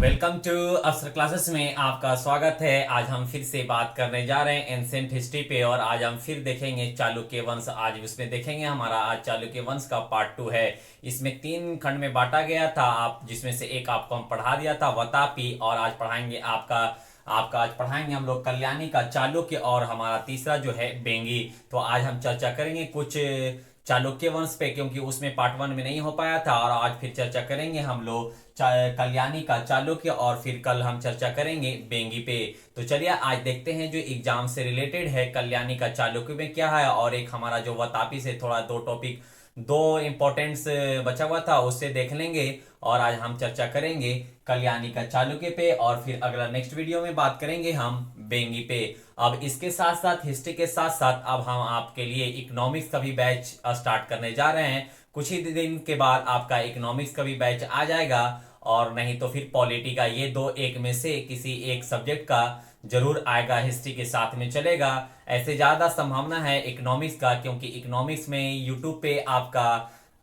Welcome to अफसर classes में आपका स्वागत है। आज हम फिर से बात करने जा रहे हैं एंशिएंट हिस्ट्री पे और आज हम फिर देखेंगे चालुक्य वंश। आज उसमें देखेंगे हमारा आज चालुक्य वंश का पार्ट 2 है। इसमें 3 खंड में बांटा गया था, आप जिसमें से एक आपको हम पढ़ा दिया था वतापी, और आज पढ़ाएंगे आपका आपका आज पढ़ाएंगे हम लोग कल्याणी का चालुक्य, और हमारा तीसरा जो है बेंगी। तो आज हम चर्चा करेंगे कुछ चालुक्य वंश पे, क्योंकि उसमें पार्ट 1 में नहीं हो पाया था, और आज फिर चर्चा करेंगे हम लोग कल्याणी का चालुक्य, और फिर कल हम चर्चा करेंगे बेंगी पे। तो चलिए आज देखते हैं जो एग्जाम से रिलेटेड है कल्याणी का चालुक्य में क्या है, और एक हमारा जो वतापी से थोड़ा दो इंपॉर्टेंट्स बचा हुआ था उससे देख लेंगे, और आज हम चर्चा करेंगे कल्याणी का चालुक्य पे, और फिर अगला नेक्स्ट वीडियो में बात करेंगे हम बेंगी पे। अब इसके साथ साथ हिस्ट्री के साथ साथ अब हम आपके लिए इकोनॉमिक्स का भी बैच स्टार्ट करने जा रहे हैं। कुछ ही दिन के बाद आपका इकोनॉमिक्स का भी बैच आ जाएगा, और नहीं तो फिर पॉलिटी का। ये दो एक में से किसी एक सब्जेक्ट का जरूर आएगा, हिस्ट्री के साथ में चलेगा। ऐसे ज्यादा संभावना है इकोनॉमिक्स का, क्योंकि इकोनॉमिक्स में यूट्यूब पे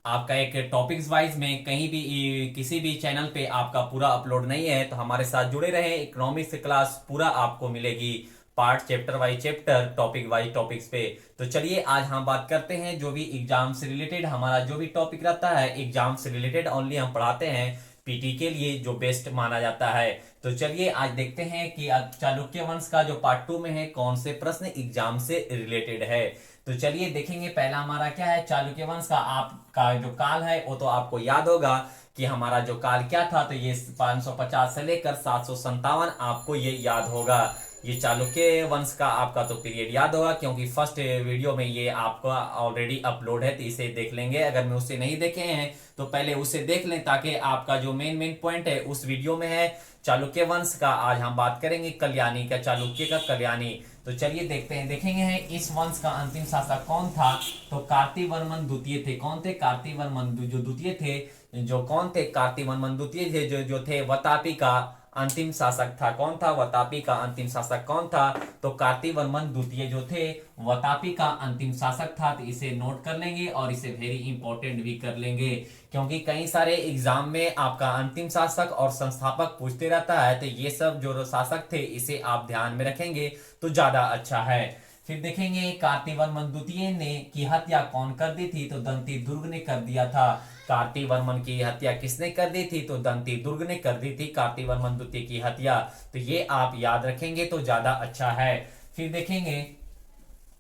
आपका एक टॉपिक्स वाइज में कहीं भी किसी भी चैनल पे आपका पूरा अपलोड नहीं है। तो हमारे साथ जुड़े रहे, इकोनॉमिक्स क्लास पूरा आपको मिलेगी, part chapter wise chapter, topic wise topics पे। तो चलिए आज हम बात करते हैं जो भी एग्जाम से रिलेटेड हमारा जो भी टॉपिक रहता है, एग्जाम से रिलेटेड ओनली हम पढ़ाते हैं, पीटी के लिए जो बेस्ट माना जाता है। तो चलिए आज देखते हैं कि चालुक्य वंश का जो पार्ट 2 में है कौन से प्रश्न एग्जाम से रिलेटेड है। तो चलिए देखेंगे, पहला हमारा क्या है चालुक्य वंश का। आपका जो काल है वो तो आपको याद होगा कि हमारा जो काल क्या था। तो ये 550 से लेकर 757 आपको ये याद होगा। ये चालुक्य वंश का आपका तो पीरियड याद होगा, क्योंकि फर्स्ट वीडियो में ये आपका ऑलरेडी अपलोड है, तो इसे देख लेंगे। अगर मैं उसे नहीं देखे हैं तो पहले उसे देख लें, ताकि आपका जो मेन पॉइंट है उस वीडियो में है चालुक्य वंश का। आज हम बात करेंगे कल्याणी का, चालुक्य का कल्याणी। तो चलिए देखते हैं, देखेंगे हैं इस वंश का अंतिम शासक कौन था। तो कार्तिवर्मन द्वितीय थे। कौन थे? कार्तिवर्मन जो द्वितीय थे। जो कौन थे? कार्तिवर्मन द्वितीय थे, जो थे वतापी का अंतिम शासक था। कौन था? वतापी का अंतिम शासक कौन था? तो कार्तिवर्मन द्वितीय जो थे वतापी का अंतिम शासक था। तो इसे नोट कर लेंगे और इसे वेरी इंपॉर्टेंट भी कर लेंगे, क्योंकि कई सारे एग्जाम में आपका अंतिम शासक और संस्थापक पूछते रहता है। तो ये सब जो शासक थे इसे आप ध्यान में रखेंगे तो ज्यादा अच्छा है। फिर देखेंगे कार्तिवर्मन द्वितीय ने की हत्या कौन कर दी थी। तो दंती दुर्ग ने कर दिया था। कार्तिवर्मन की हत्या किसने कर दी थी? तो दंती दुर्ग ने कर दी थी कार्तिवर्मन द्वितीय की हत्या। तो ये आप याद रखेंगे तो ज्यादा अच्छा है। फिर देखेंगे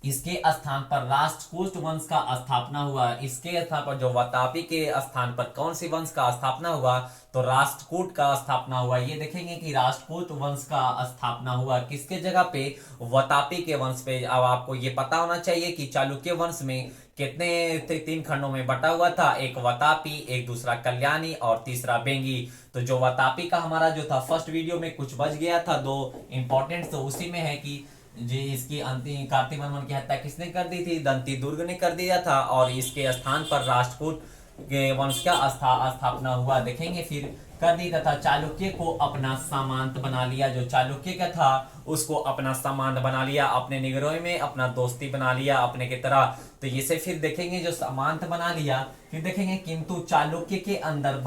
इसके स्थान पर राष्ट्रकूट वंश का स्थापना हुआ। इसके स्थान पर जो वतापी के स्थान पर कौन सी वंश का स्थापना हुआ? तो राष्ट्रकूट का स्थापना हुआ। ये देखेंगे कि राष्ट्रकूट वंश का स्थापना हुआ किसके जगह पे? वतापी के वंश पे। अब आपको ये पता होना चाहिए कि चालुक्य वंश में कितने 3 खंडों में बटा हुआ था। एक वतापी, एक दूसरा कल्याणी, और तीसरा बेंगी। तो जो वतापी का हमारा जो था फर्स्ट वीडियो में कुछ बच गया था, 2 इंपॉर्टेंट, तो उसी में है कि जी इसकी अंतिम कार्तिवर्मन की हत्या किसने कर दी थी? दंती दुर्ग ने कर दिया था, और इसके स्थान पर राष्ट्रकूट के वंश का स्थापना हुआ। देखेंगे फिर कर दी तथा चालुक्य को अपना सामंत बना लिया। जो चालुक्य का था उसको अपना सामंत बना लिया, अपने निगरों में अपना दोस्ती बना लिया अपने की तरह। तो इसे फिर देखेंगे जो सामंत बना लिया। फिर देखेंगे किंतु चालुक्य के अंदर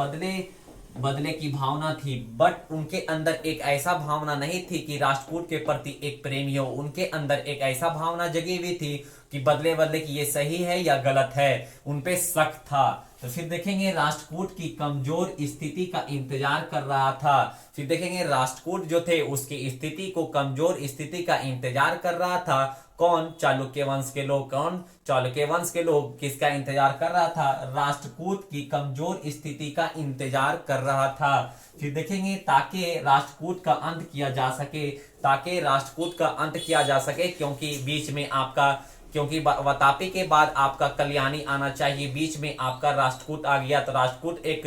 बदले की भावना थी, बट उनके अंदर एक ऐसा भावना नहीं थी कि राष्ट्रकूट के प्रति एक प्रेमी हो। उनके अंदर एक ऐसा भावना जगी हुई थी कि बदले की ये सही है या गलत है, उनपे शक था। तो फिर देखेंगे राष्ट्रकूट की कमजोर स्थिति का इंतजार कर रहा था। फिर देखेंगे राष्ट्रकूट जो थे उसकी स्थिति को, कमजोर स्थिति का इंतजार कर रहा था। कौन? चालुक्य वंश के लोग। कौन? चालुक्य वंश के लोग किसका इंतजार कर रहा था? राष्ट्रकूट की कमजोर स्थिति का इंतजार कर रहा था। फिर देखेंगे ताकि राष्ट्रकूट का अंत किया जा सके, क्योंकि बीच में आपका, क्योंकि वतापी के बाद आपका कल्याणी आना चाहिए, बीच में आपका राष्ट्रकूट आ गया। तो राष्ट्रकूट एक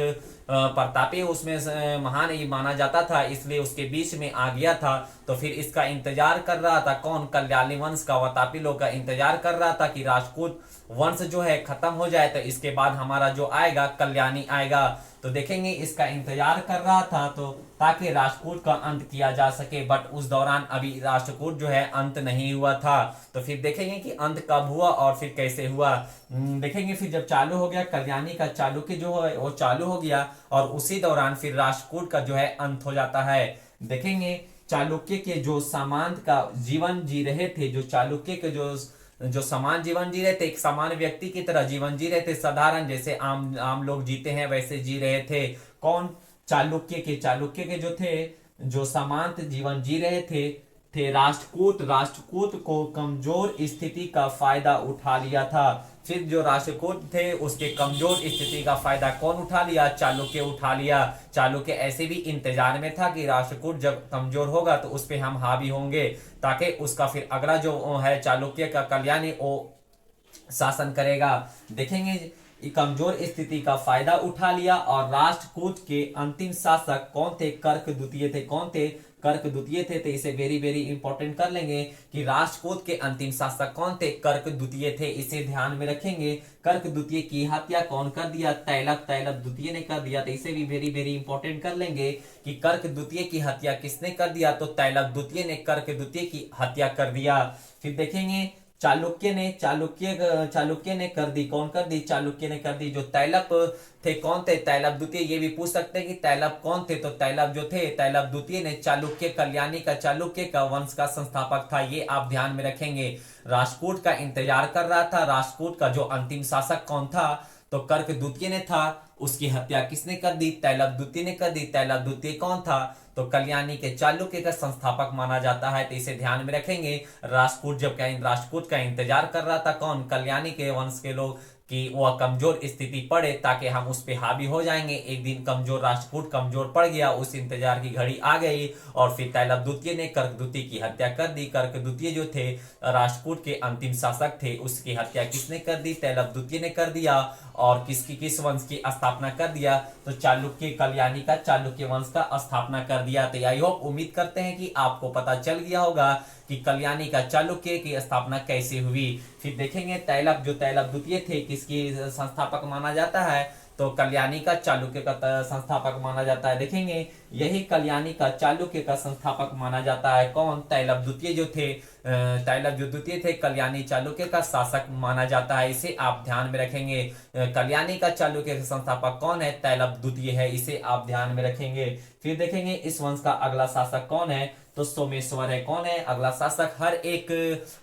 प्रतापी उसमें महान ही माना जाता था, इसलिए उसके बीच में आ गया था। तो फिर इसका इंतजार कर रहा था कौन? कल्याणी वंश का, वतापी लोग का इंतजार कर रहा था कि राष्ट्रकूट वंश जो है खत्म हो जाए, तो इसके बाद हमारा जो आएगा कल्याणी आएगा। तो देखेंगे इसका इंतजार कर रहा था तो ताकि राष्ट्रकूट का अंत किया जा सके, बट उस दौरान अभी राष्ट्रकूट जो है अंत नहीं हुआ था। तो फिर देखेंगे कि अंत कब हुआ और फिर कैसे हुआ। देखेंगे फिर जब चालू हो गया कल्याणी का चालुक्य जो है वो चालू हो गया, और उसी दौरान फिर राष्ट्रकूट का जो है अंत हो जाता है। देखेंगे चालुक्य के जो सामंत का जीवन जी रहे थे, जो चालुक्य के जो समान जीवन जी रहे थे, एक सामान्य व्यक्ति की तरह जीवन जी रहे थे, साधारण जैसे आम आम लोग जीते हैं वैसे जी रहे थे। कौन? चालुक्य के जो थे, जो सामंत जीवन जी रहे थे राष्ट्रकूट को कमजोर स्थिति का फायदा उठा लिया था। फिर जो राष्ट्रकूट थे उसके कमजोर स्थिति का फायदा कौन उठा लिया? चालुक्य उठा लिया। चालुक्य ऐसे भी इंतजार में था कि राष्ट्रकूट जब कमजोर होगा तो उस पे हम हावी होंगे, ताकि उसका फिर अगला जो है चालुक्य का कल्याणी वो शासन करेगा। देखेंगे कमजोर स्थिति का फायदा उठा लिया। और राष्ट्रकूट के अंतिम शासक कौन थे? कर्क द्वितीय थे। कौन थे? कर्क द्वितीय थे। तो इसे वेरी वेरी इंपॉर्टेंट कर लेंगे कि राष्ट्रकूट के अंतिम शासक कौन थे? कर्क द्वितीय थे। इसे ध्यान में रखेंगे। कर्क द्वितीय की हत्या कौन कर दिया? तैलप द्वितीय ने कर दिया। तो इसे भी वेरी वेरी इंपॉर्टेंट कर लेंगे कि कर्क द्वितीय की हत्या किसने कर दिया? तो तैलप द्वितीय ने कर्क द्वितीय की हत्या कर दिया। फिर देखेंगे चालुक्य ने कर दी। कौन कर दी? चालुक्य ने कर दी। जो तैलप थे कौन थे? तैलप द्वितीय। ये भी पूछ सकते हैं कि तैलप कौन थे, तो तैलप जो थे, तैलप द्वितीय ने चालुक्य कल्याणी का चालुक्य का वंश का संस्थापक था। ये आप ध्यान में रखेंगे। राष्ट्रकूट का इंतजार कर रहा था। राष्ट्रकूट का जो अंतिम शासक कौन था? तो कर्क द्वितीय ने था। उसकी हत्या किसने कर दी? तैलप द्वितीय ने कर दी। तैलप द्वितीय कौन था? तो कल्याणी के चालुक्य का संस्थापक माना जाता है। तो इसे ध्यान में रखेंगे। राष्ट्रकूट का इंतजार कर रहा था कौन? कल्याणी के वंश के लोग, कि वह कमजोर स्थिति पड़े ताकि हम उस पे हावी हो जाएंगे। एक दिन राष्ट्रकूट कमजोर पड़ गया, उस इंतजार की घड़ी आ गई, और फिर तैलप द्वितीय ने कर्क द्वितीय की हत्या कर दी। कर्क द्वितीय जो थे राष्ट्रकूट के अंतिम शासक थे, उसकी हत्या किसने कर दी? तैलप द्वितीय ने कर दिया। और किस वंश की स्थापना कर दिया? तो चालुक्य कल्याणी का चालुक्य वंश का स्थापना कर दिया। तो आई होप उम्मीद करते हैं कि आपको पता चल गया होगा कि कल्याणी का चालुक्य की स्थापना कैसे हुई। फिर देखेंगे तैलप द्वितीय थे, किसकी संस्थापक माना जाता है? तो कल्याणी का चालुक्य का संस्थापक माना जाता है। देखेंगे यही कल्याणी का चालुक्य का संस्थापक माना जाता है। कौन? तैलप द्वितीय जो थे, कल्याणी चालुक्य का शासक माना जाता है। इसे आप ध्यान में रखेंगे। कल्याणी का चालुक्य का संस्थापक कौन है? तैलप द्वितीय है। इसे आप ध्यान में रखेंगे। फिर देखेंगे इस वंश का अगला शासक कौन है? तो सोमेश्वर है। कौन है अगला शासक? हर एक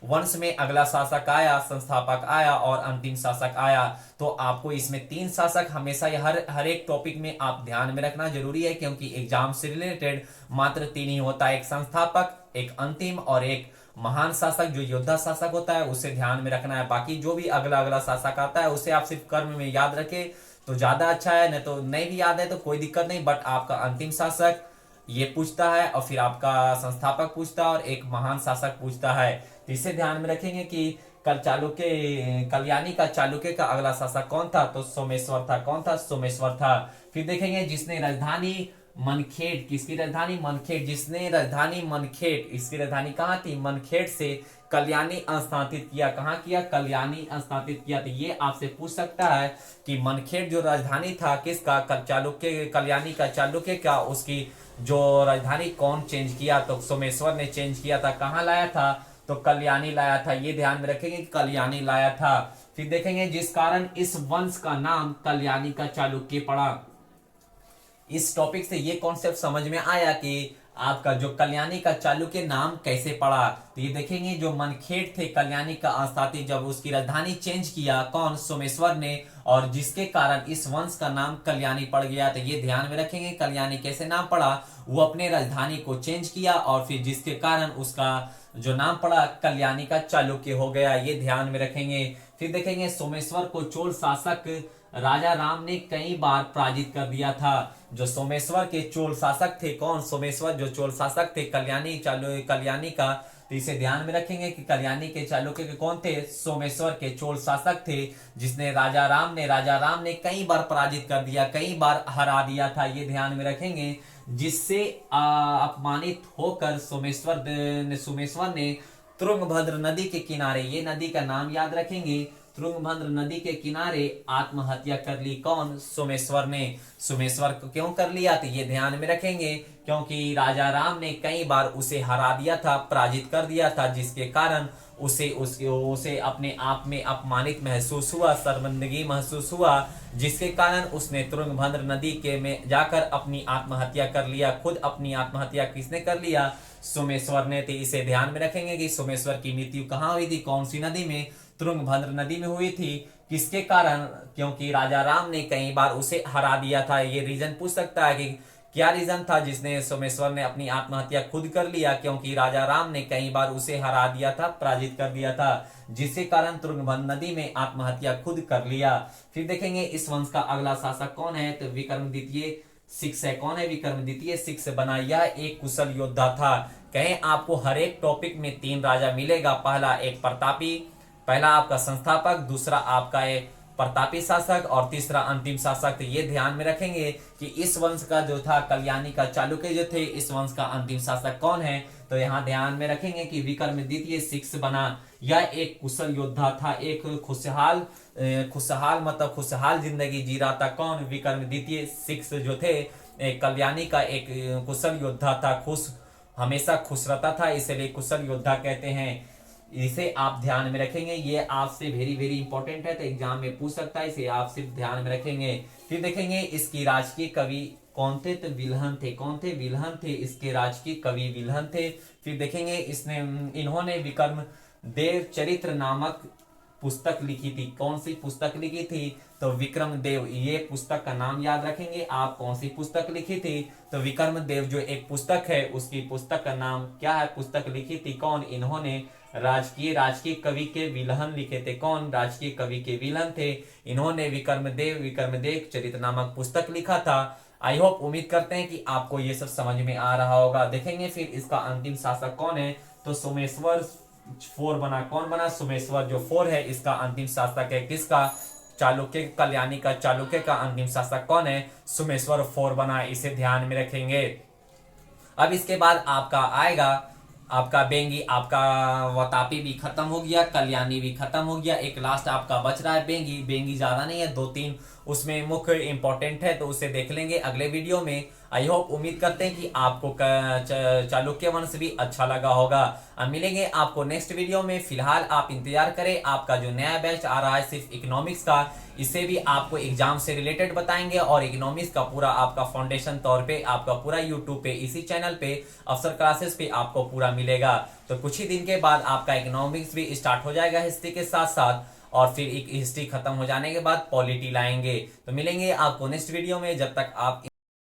वंश में अगला शासक आया, संस्थापक आया और अंतिम शासक आया। तो आपको इसमें 3 शासक हमेशा हर एक टॉपिक में आप ध्यान में रखना जरूरी है, क्योंकि एग्जाम से रिलेटेड मात्र 3 ही होता है, एक संस्थापक, एक अंतिम और एक महान शासक जो योद्धा शासक होता है। उसे ध्यान में रखना है। बाकी जो भी अगला शासक आता है उसे आप सिर्फ कर्म में याद रखें तो ज्यादा अच्छा है, नहीं तो नहीं भी याद है तो कोई दिक्कत नहीं। बट आपका अंतिम शासक ये पूछता है, और फिर आपका संस्थापक पूछता है, और एक महान शासक पूछता है। तो इसे ध्यान में रखेंगे कि कल्याणी का चालुक्य का अगला शासक कौन था? तो सोमेश्वर था। कौन था? सोमेश्वर था। फिर देखेंगे जिसने राजधानी मनखेड़, किसकी राजधानी? मनखेड़। जिसने राजधानी मनखेड़, इसकी राजधानी कहाँ थी? मनखेड़ से कल्याणी स्थानांतरित किया। कहाँ किया? कल्याणी स्थानांतरित किया। तो ये आपसे पूछ सकता है कि मनखेड़ जो राजधानी था किसका? चालुक्य, कल्याणी का चालुक्य का, उसकी जो राजधानी कौन चेंज किया? तो सोमेश्वर ने चेंज किया था। कहाँ लाया था? तो कल्याणी लाया था। ये ध्यान में रखेंगे कि कल्याणी लाया था। फिर देखेंगे जिस कारण इस वंश का नाम कल्याणी का चालुक्य पड़ा। इस टॉपिक से ये कॉन्सेप्ट समझ में आया कि आपका जो कल्याणी का चालुक्य नाम कैसे पड़ा। तो ये देखेंगे जो मनखेड़ थे कल्याणी का स्थापित, जब उसकी राजधानी चेंज किया कौन? सोमेश्वर ने, और जिसके कारण इस वंश का नाम कल्याणी पड़ गया। तो ये ध्यान में रखेंगे कल्याणी कैसे नाम पड़ा। वो अपने राजधानी को चेंज किया और फिर जिसके कारण उसका जो नाम पड़ा कल्याणी का चालुक्य हो गया। ये ध्यान में रखेंगे। फिर देखेंगे सोमेश्वर को चोल शासक राजा राम ने कई बार पराजित कर दिया था। जो सोमेश्वर के चोल शासक थे कौन? सोमेश्वर जो चोल शासक थे कल्याणी का, तो इसे ध्यान में रखेंगे कि कल्याणी के चालुक्य के कौन थे? सोमेश्वर के चोल शासक थे, जिसने राजा राम ने कई बार पराजित कर दिया, कई बार हरा दिया था। ये ध्यान में रखेंगे। जिससे अपमानित होकर सोमेश्वर ने तुंगभद्र नदी के किनारे, ये नदी का नाम याद रखेंगे, तुंगभद्र नदी के किनारे आत्महत्या कर ली। कौन? सोमेश्वर ने। सोमेश्वर को क्यों कर लिया? तो ये ध्यान में रखेंगे क्योंकि राजा राम ने कई बार उसे हरा दिया था, पराजित कर दिया था, जिसके कारण उसे अपने आप में अपमानित महसूस हुआ, शर्मिंदगी महसूस हुआ, जिसके कारण उसने तुंगभद्र नदी के में जाकर अपनी आत्महत्या कर लिया। खुद अपनी आत्महत्या किसने कर लिया? सोमेश्वर ने। तो इसे ध्यान में रखेंगे कि सोमेश्वर की मृत्यु कहाँ हुई थी, कौन सी नदी में? तुंगभद्र नदी में हुई थी। किसके कारण? क्योंकि राजा राम ने कई बार उसे हरा दिया था। ये रीजन पूछ सकता है कि क्या रीजन था जिसने सोमेश्वर ने अपनी आत्महत्या खुद कर लिया? क्योंकि राजा राम ने कई बार उसे हरा दिया था, पराजित कर दिया था, जिसके कारण तुंगभद्र नदी में आत्महत्या खुद कर लिया। फिर देखेंगे इस वंश का अगला शासक कौन है, तो विक्रमादित्य सिक्स है। कौन है विक्रमादित्य सिक्स बना? यह एक कुशल योद्धा था। कहें आपको हर एक टॉपिक में 3 राजा मिलेगा। पहला एक प्रतापी, पहला आपका संस्थापक, दूसरा आपका एक प्रतापी शासक और तीसरा अंतिम शासक। तो ये ध्यान में रखेंगे कि इस वंश का जो था कल्याणी का चालुक्य जो थे, इस वंश का अंतिम शासक कौन है? तो यहाँ ध्यान में रखेंगे कि विक्रमादित्य सिक्स बना। यह एक कुशल योद्धा था, एक खुशहाल मतलब खुशहाल जिंदगी जी रहा था। कौन? विक्रमादित्य सिक्स जो थे, कल्याणी का एक कुशल योद्धा था, हमेशा खुश रहता था, इसलिए कुशल योद्धा कहते हैं। इसे आप ध्यान में रखेंगे, ये आपसे वेरी वेरी इंपॉर्टेंट है, तो एग्जाम में पूछ सकता है, इसे आप सिर्फ ध्यान में रखेंगे। फिर देखेंगे इसकी राजकीय कवि कौन थे, तो विल्हन थे। कौन थे? विल्हन थे। इसके राजकीय कवि विल्हन थे। फिर देखेंगे इन्होंने विक्रम देव चरित्र नामक पुस्तक लिखी थी। कौन सी पुस्तक लिखी थी? तो विक्रम देव। ये पुस्तक का नाम याद रखेंगे आप, कौन सी पुस्तक लिखी थी? तो विक्रम देव जो एक पुस्तक है, उसकी पुस्तक का नाम क्या है? पुस्तक लिखी थी कौन? इन्होंने राजकीय कवि के विल्हन लिखे थे। कौन? राजकीय कवि के विल्हन थे। इन्होंने विक्रमदेव चरित्र नामक पुस्तक लिखा था। आई होप, उम्मीद करते हैं कि आपको ये सब समझ में आ रहा होगा। देखेंगे फिर इसका अंतिम शासक कौन है, तो सोमेश्वर 4 बना। कौन बना? सोमेश्वर जो 4 है, इसका अंतिम शासक है। किसका? चालुक्य, कल्याणी का चालुक्य का अंतिम शासक कौन है? सोमेश्वर 4 बना। इसे ध्यान में रखेंगे। अब इसके बाद आपका आएगा आपका बेंगी, आपका वतापी भी खत्म हो गया, कल्याणी भी खत्म हो गया, एक लास्ट आपका बच रहा है बेंगी। बेंगी ज्यादा नहीं है, 2-3 उसमें मुख्य इंपॉर्टेंट है, तो उसे देख लेंगे अगले वीडियो में। आई होप, उम्मीद करते हैं कि आपको चालुक्य वंश भी अच्छा लगा होगा। अब मिलेंगे आपको नेक्स्ट वीडियो में। फिलहाल आप इंतजार करें, आपका जो नया बैच आ रहा है सिर्फ इकोनॉमिक्स का, इसे भी आपको एग्जाम से रिलेटेड बताएंगे और इकोनॉमिक्स का पूरा आपका फाउंडेशन तौर पे आपका पूरा यूट्यूब पे इसी चैनल पे अफसर क्लासेस पे आपको पूरा मिलेगा। तो कुछ ही दिन के बाद आपका इकोनॉमिक्स भी स्टार्ट हो जाएगा हिस्ट्री के साथ साथ, और फिर एक हिस्ट्री खत्म हो जाने के बाद पॉलिटी लाएंगे। तो मिलेंगे आपको नेक्स्ट वीडियो में। जब तक आप